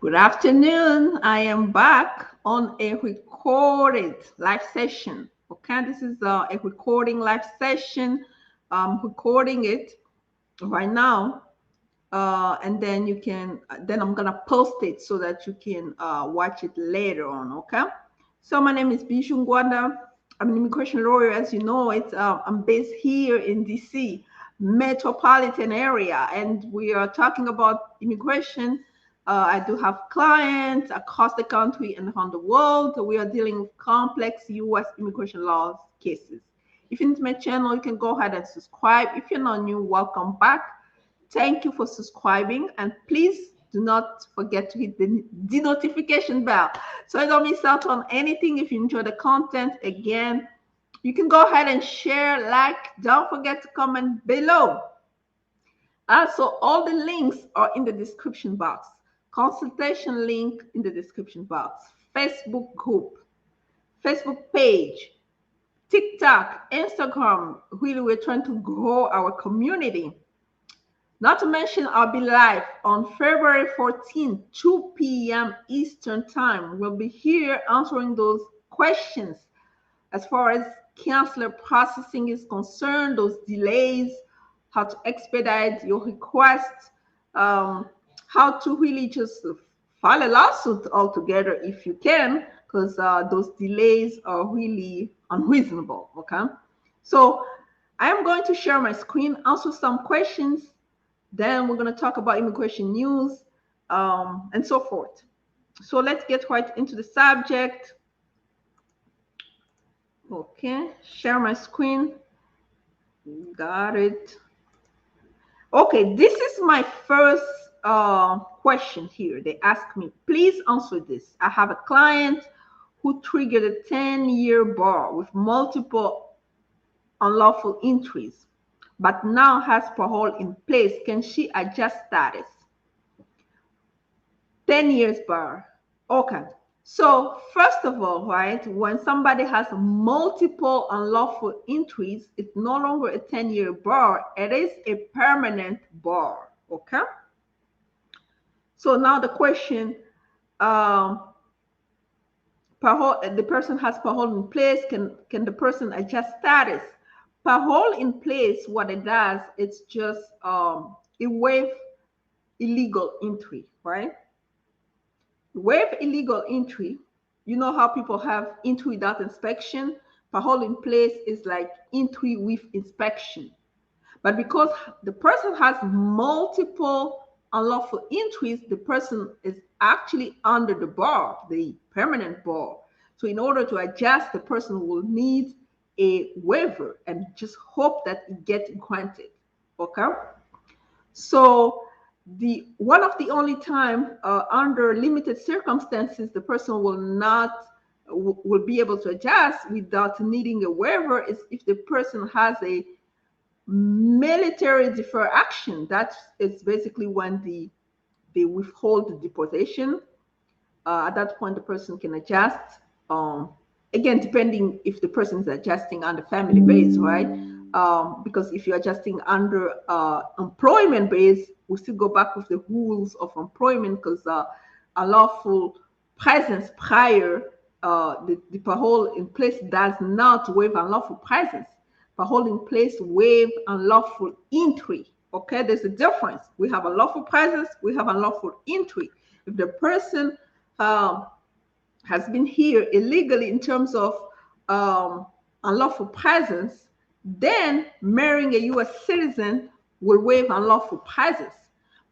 Good afternoon. I am back on a recorded live session. Okay, this is a recording live session. I'm recording it right now, and then you can. Then I'm gonna post it so that you can watch it later on. Okay. So my name is Bijoux Ngwanda. I'm an immigration lawyer, as you know. I'm based here in DC metropolitan area, and we are talking about immigration. I do have clients across the country and around the world. We are dealing with complex U.S. immigration laws cases. If you're into my channel, you can go ahead and subscribe. If you're not new, welcome back. Thank you for subscribing, and please do not forget to hit the notification bell so you don't miss out on anything. If you enjoy the content, again, you can go ahead and share, like, don't forget to comment below. Also, all the links are in the description box. Consultation link in the description box. Facebook group, Facebook page, TikTok, Instagram. Really, we're trying to grow our community. Not to mention, I'll be live on February 14th, 2 p.m. Eastern Time. We'll be here answering those questions as far as counselor processing is concerned, those delays, how to expedite your request, how to really just file a lawsuit altogether if you can, because those delays are really unreasonable. Okay, so I am going to share my screen, answer some questions. Then we're going to talk about immigration news and so forth. So let's get right into the subject. Okay, share my screen. Got it. Okay, this is my first question here. They ask me, please answer this. I have a client who triggered a 10-year bar with multiple unlawful entries, but now has parole in place. Can she adjust status? 10 years bar. Okay. So first of all, right, when somebody has multiple unlawful entries, it's no longer a 10-year bar. It is a permanent bar. Okay. So now the question, parole, the person has parole in place. Can the person adjust status? Parole in place, what it does, it's just it waives illegal entry, right? Waive illegal entry. You know how people have entry without inspection? Parole in place is like entry with inspection. But because the person has multiple unlawful entries, the person is actually under the bar, the permanent bar. So in order to adjust, the person will need a waiver and just hope that it gets granted. Okay? So the one of the only time under limited circumstances the person will be able to adjust without needing a waiver is if the person has a military deferred action. That is basically when they withhold the deportation. At that point the person can adjust, again depending if the person is adjusting under family base, right? Because if you're adjusting under employment base, we still go back with the rules of employment, because a lawful presence prior, the parole in place does not waive unlawful presence. Parole in place waive unlawful entry. Okay, there's a difference. We have unlawful presence, we have unlawful entry. If the person has been here illegally in terms of unlawful presence, then marrying a U.S. citizen will waive unlawful presence.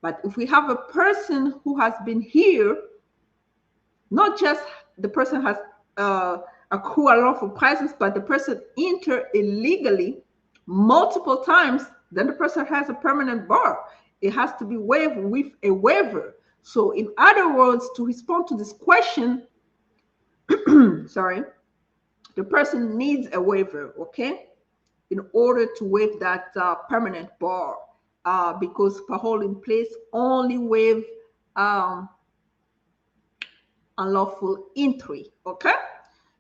But if we have a person who has been here, not just the person has accrued unlawful presence, but the person entered illegally multiple times, then the person has a permanent bar. It has to be waived with a waiver. So in other words, to respond to this question, sorry, the person needs a waiver, okay, in order to waive that permanent bar, because parole in place only waive unlawful entry, okay?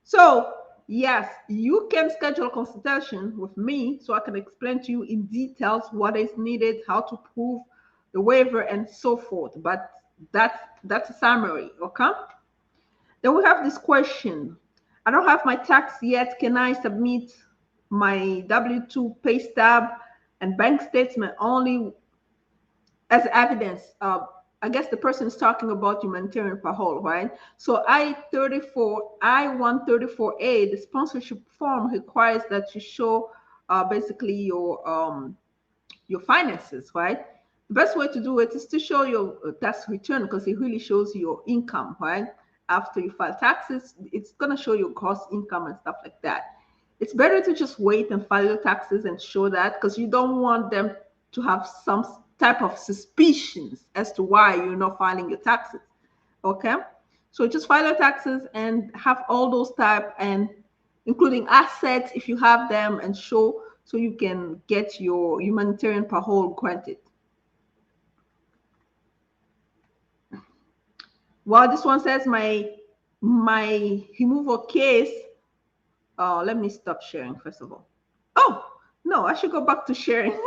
So yes, you can schedule a consultation with me so I can explain to you in details what is needed, how to prove the waiver, and so forth. But That's a summary, okay? Then we have this question. I don't have my tax yet. Can I submit my W-2 pay stub and bank statement only as evidence? I guess the person is talking about humanitarian parole, right? So I-134A, the sponsorship form requires that you show basically your finances, right? The best way to do it is to show your tax return because it really shows your income, right? After you file taxes, it's going to show your gross income and stuff like that. It's better to just wait and file your taxes and show that because you don't want them to have some type of suspicions as to why you're not filing your taxes. Okay? So just file your taxes and have all those type and including assets if you have them and show so you can get your humanitarian parole granted. Well, this one says my removal case. Let me stop sharing first of all. Oh no, I should go back to sharing.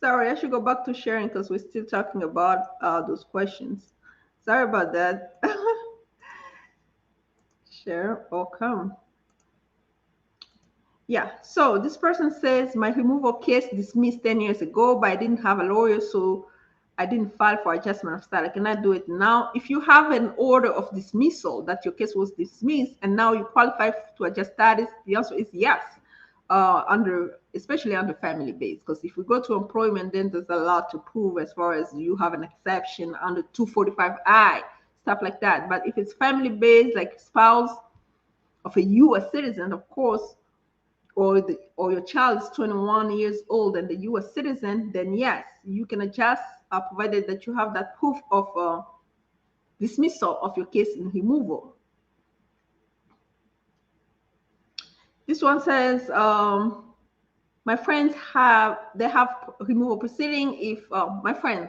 Sorry, I should go back to sharing because we're still talking about those questions. Sorry about that. Share or come. Yeah, so this person says my removal case dismissed 10 years ago, but I didn't have a lawyer, so I didn't file for adjustment of status. Can I do it now? If you have an order of dismissal that your case was dismissed and now you qualify to adjust status, the answer is yes. Especially under family base, because if we go to employment, then there's a lot to prove as far as you have an exception under 245I, stuff like that. But if it's family based, like spouse of a U.S. citizen, of course, or your child is 21 years old and the U.S. citizen, then yes, you can adjust, provided that you have that proof of dismissal of your case in removal. This one says, my friends have removal proceeding if my friend,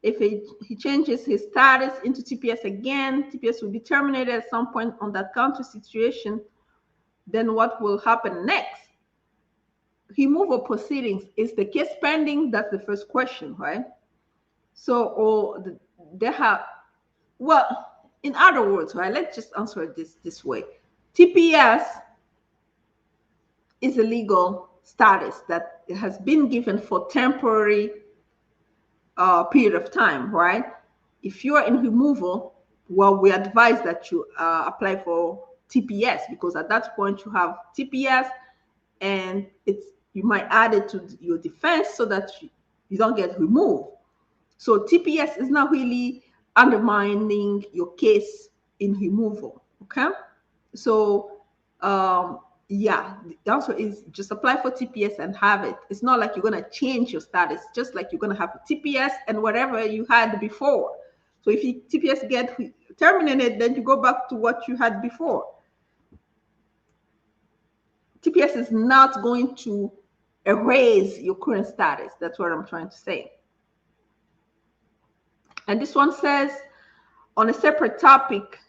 if he changes his status into TPS again, TPS will be terminated at some point on that country situation. Then what will happen next? Removal proceedings, is the case pending? That's the first question, right? So, they have, well, in other words, right? Let's just answer it this way. TPS is a legal status that has been given for temporary period of time, right? If you are in removal, well, we advise that you apply for TPS because at that point you have TPS and you might add it to your defense so that you don't get removed. So TPS is not really undermining your case in removal. Okay. So yeah, the answer is just apply for TPS and have it. It's not like you're going to change your status, just like you're going to have a TPS and whatever you had before. So if you TPS get terminated, then you go back to what you had before. TPS is not going to erase your current status. That's what I'm trying to say. And this one says, on a separate topic,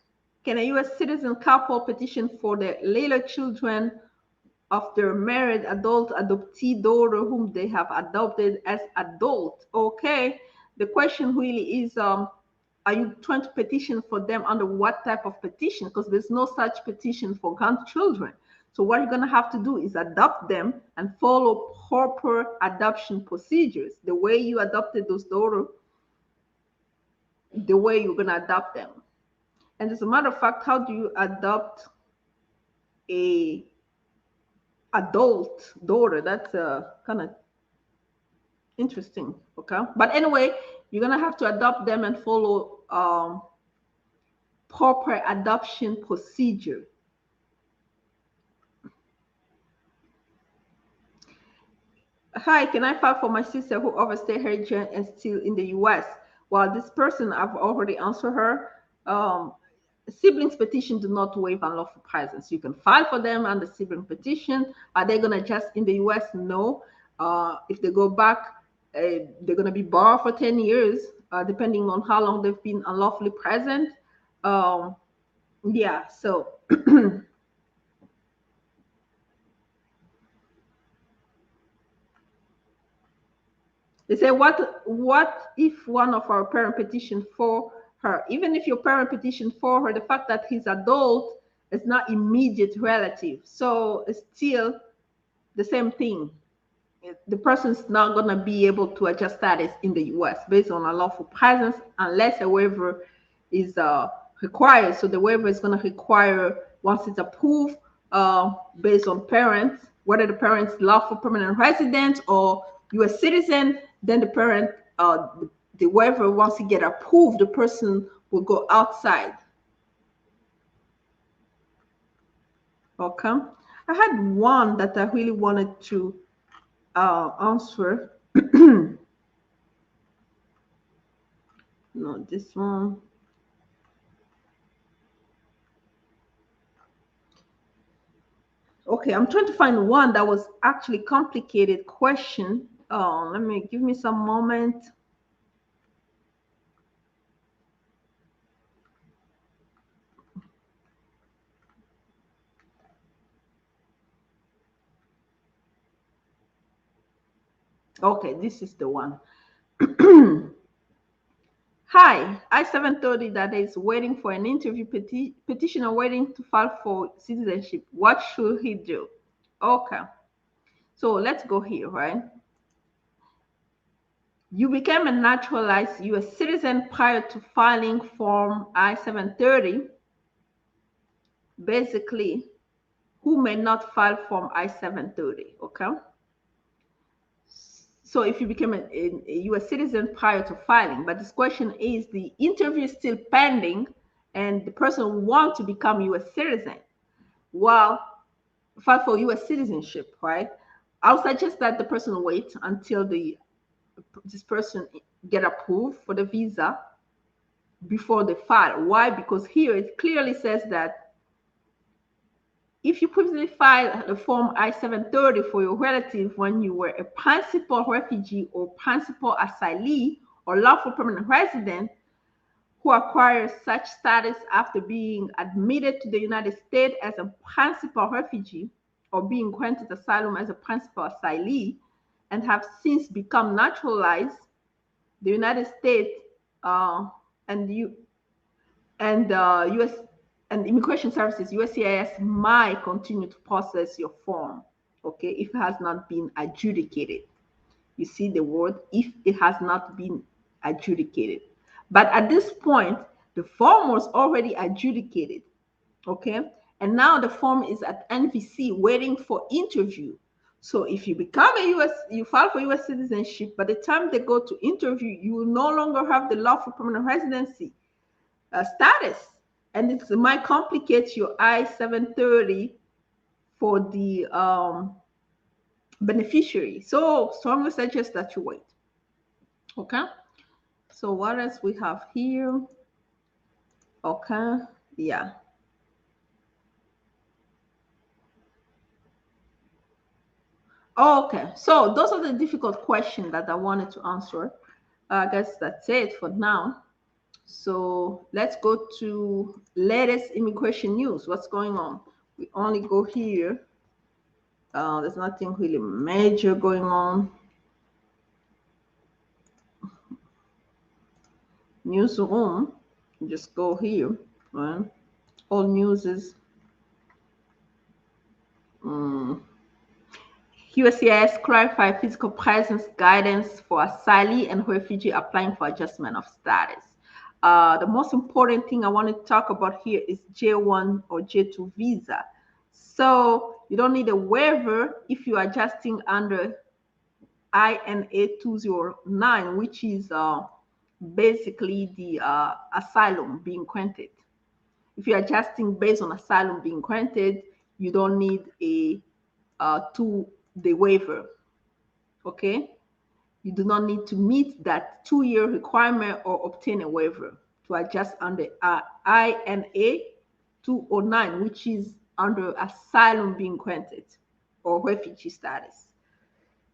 can a U.S. citizen couple petition for the later children of their married adult adoptee daughter whom they have adopted as adult? Okay. The question really is, are you trying to petition for them under what type of petition? Because there's no such petition for grandchildren. So what you're going to have to do is adopt them and follow proper adoption procedures. The way you adopted those daughters, the way you're going to adopt them. And as a matter of fact, how do you adopt a adult daughter? That's kind of interesting. Okay. But anyway, you're going to have to adopt them and follow proper adoption procedure. Hi, can I file for my sister who overstayed her journey and still in the U.S.? Well, this person, I've already answered her. Siblings petition do not waive unlawful presence. You can file for them under sibling petition. Are they going to just in the U.S.? No. If they go back, they're going to be barred for 10 years, depending on how long they've been unlawfully present. Yeah, so They say, what if one of our parent petitioned for her? Even if your parent petitioned for her, the fact that he's adult is not immediate relative. So it's still the same thing. The person's not going to be able to adjust status in the US based on a lawful presence unless a waiver is required. So the waiver is going to require, once it's approved, based on parents, whether the parent's lawful permanent resident or US citizen, then the parent, the waiver, once it get approved, the person will go outside. Okay. I had one that I really wanted to answer. No, this one. Okay, I'm trying to find one that was actually complicated question. Give me some moment. Okay, this is the one. Hi, I-730 that is waiting for an interview, petitioner waiting to file for citizenship. What should he do? Okay, so let's go here, right? You became a naturalized U.S. citizen prior to filing Form I-730. Basically, who may not file Form I-730, okay? So if you became a U.S. citizen prior to filing, but this question is the interview is still pending and the person wants to become U.S. citizen, well, file for U.S. citizenship, right? I'll suggest that the person wait until this person get approved for the visa before they file. Why? Because here it clearly says that if you previously filed the Form I-730 for your relative when you were a principal refugee or principal asylee or lawful permanent resident who acquires such status after being admitted to the United States as a principal refugee or being granted asylum as a principal asylee and have since become naturalized, the United States and U.S. and Immigration Services, USCIS, might continue to process your form, okay, if it has not been adjudicated. You see the word, if it has not been adjudicated. But at this point, the form was already adjudicated, okay? And now the form is at NVC waiting for interview. So if you become a U.S., you file for U.S. citizenship, by the time they go to interview, you will no longer have the lawful permanent residency status. And it might complicate your I-730 for the beneficiary. So strongly suggest that you wait. Okay. So what else we have here? Okay. Yeah. Okay. So those are the difficult questions that I wanted to answer. I guess that's it for now. So let's go to latest immigration news. What's going on? We only go here. There's nothing really major going on. Newsroom, just go here, right? All news is USCIS clarify physical presence guidance for asylee and refugee applying for adjustment of status. The most important thing I want to talk about here is J1 or J2 visa. So you don't need a waiver if you're adjusting under INA 209, which is basically the asylum being granted. If you're adjusting based on asylum being granted, you don't need a the waiver. Okay, you do not need to meet that 2-year requirement or obtain a waiver to adjust under INA 209, which is under asylum being granted or refugee status.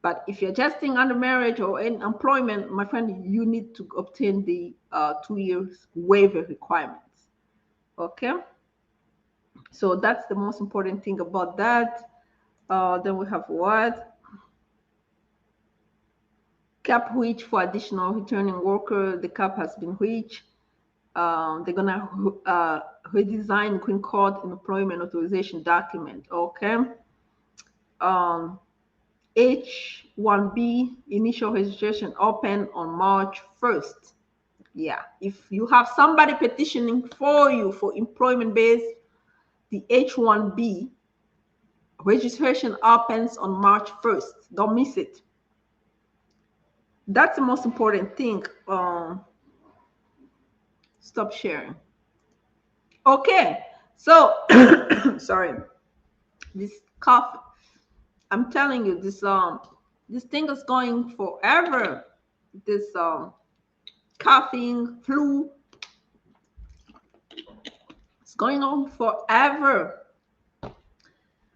But if you're adjusting under marriage or in employment, my friend, you need to obtain the 2 years waiver requirements. Okay. So that's the most important thing about that. Then we have what? cap reached for additional returning worker. The cap has been reached. They're gonna redesign green card employment authorization document. Okay. H-1B initial registration open on March 1st. Yeah, if you have somebody petitioning for you for employment based, the H-1B registration opens on March 1st. Don't miss it. That's the most important thing. Stop sharing. Okay, so sorry, this cough. I'm telling you, this thing is going forever. This coughing, flu, it's going on forever.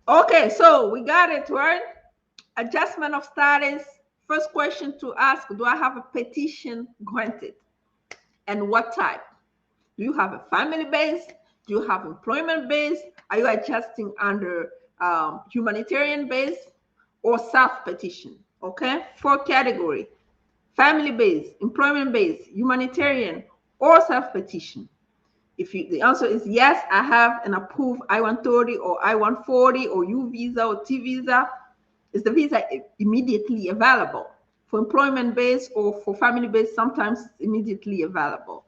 Okay, so we got it, right? Adjustment of status. First question to ask, do I have a petition granted? And what type? Do you have a family base? Do you have employment base? Are you adjusting under humanitarian base or self-petition? Okay, 4 category: family base, employment base, humanitarian, or self-petition. If the answer is yes, I have an approved I-130 or I-140 or U visa or T visa, is the visa immediately available? For employment base or for family base, sometimes it's immediately available.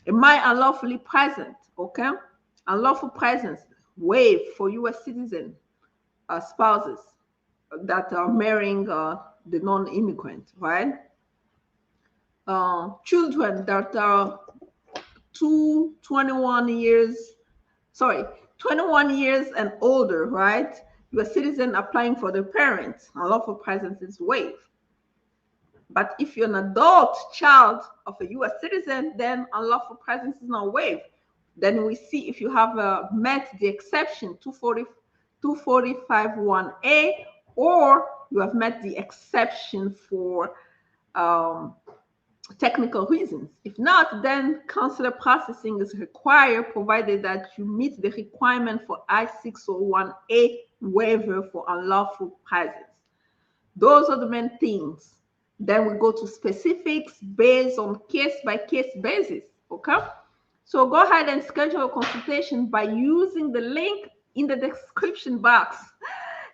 Am I unlawfully present? Okay, unlawful presence waived for U.S. citizen spouses that are marrying the non-immigrant, right? Children that are 21 years and older, right? U.S. citizen applying for their parents, unlawful presence is waived. But if you're an adult child of a U.S. citizen, then unlawful presence is not waived. Then we see if you have met the exception 245(1)(a), or you have met the exception for technical reasons. If not, then consular processing is required, provided that you meet the requirement for I-601A waiver for unlawful presence. Those are the main things. Then we go to specifics based on case-by-case basis, okay? So go ahead and schedule a consultation by using the link in the description box.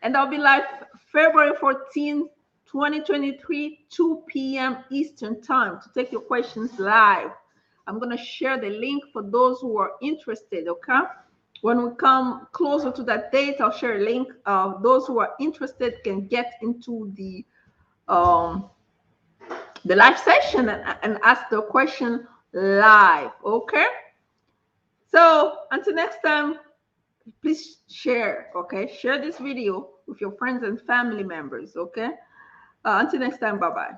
And I'll be live February 14th, 2023, 2 p.m. Eastern time to take your questions live. I'm going to share the link for those who are interested, okay? When we come closer to that date, I'll share a link. Those who are interested can get into the live session and ask the question live, okay? So until next time, please share, okay? Share this video with your friends and family members, okay? Until next time, bye-bye.